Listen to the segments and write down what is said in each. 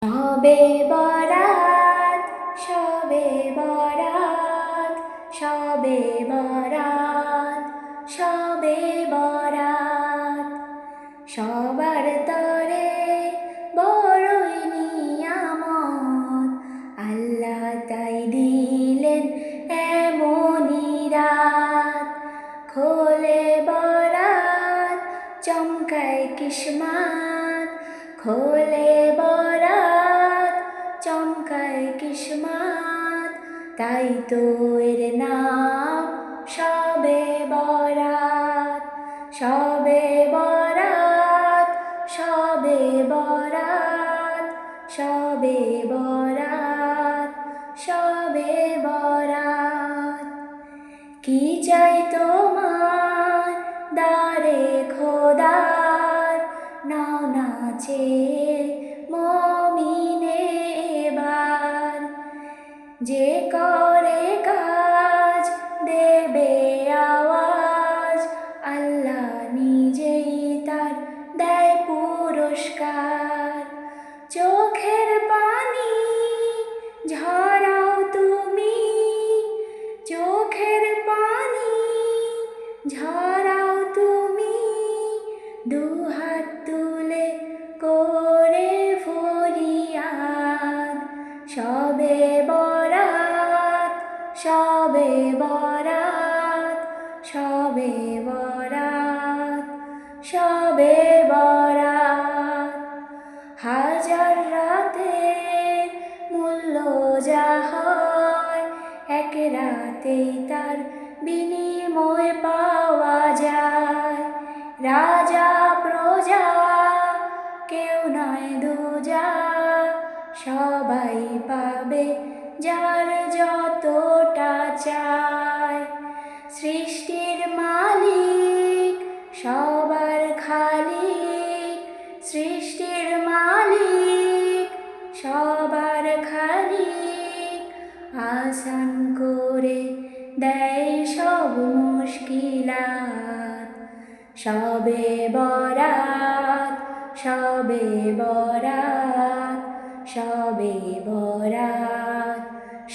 শবে বরাত, শবে বরাত, শবে বরাত, শবে বরাত। সবার তরে বড়ই নিয়ামত, আল্লাহ তাই দিলেন এমনই রাত। খোলে বরাত, চমকায় কিসমত, খোলে বরাত, চমকায় কিসমত। তাই তো এর নাম শবে বরাত। শবে বরাত, শবে বরাত, শবে বরাত, শবে বরাত। কি চাই তোমার দারে খোদার, নাও না চেয়ে মমিনে এবার। যে করে কাজ দেবে আওয়াজ, আল্লাহ নিজেই তার দেয় পুরস্কার। চোখের পানি ঝরাও তুমি, চোখের পানি ঝরাও তুমি, দুহাত তুলে করে ফরিয়াদ। শবে বরাত, শবে বরাত, শবে বরাত, শবে বরাত। হাজার রাতের মূল্য যা হয়, এক রাতেই তার বিনিময় পাওয়া যায়। রাজা প্রজা কেউ নয় দুজা, সবাই পাবে যার যতটা চায়। সৃষ্টির মালিক সবার খালিক, সৃষ্টির মালিক সবার খালিক, আসান করে দেয় সব মুশকিলাত। শবে বরাত, শবে বরাত, শবে বরাত,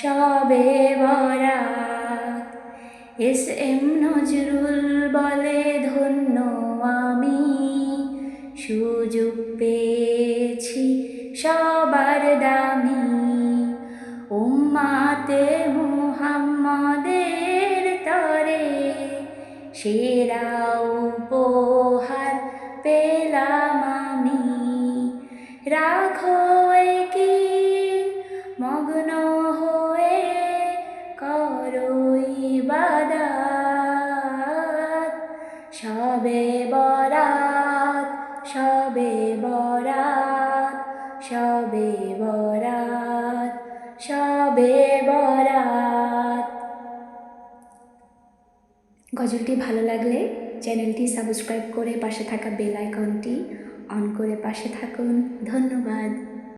শবে বরাত। এস এম নজরুল বলে ধন্য আমি, সুযোগ পেয়েছি সবার দামি। উম্মাতে মুহাম্মাদের তরে সেরা উপহার পেলাম আমি। রাখো একিন মগ্ন হয়ে করো ইবাদত। শবে বরাত, শবে বরাত, শবে বরাত, শবে বরাত। গজলটি ভালো লাগলে চ্যানেলটি সাবস্ক্রাইব করে পাশে থাকা বেল আইকনটি অন করে পাশে থাকুন। ধন্যবাদ।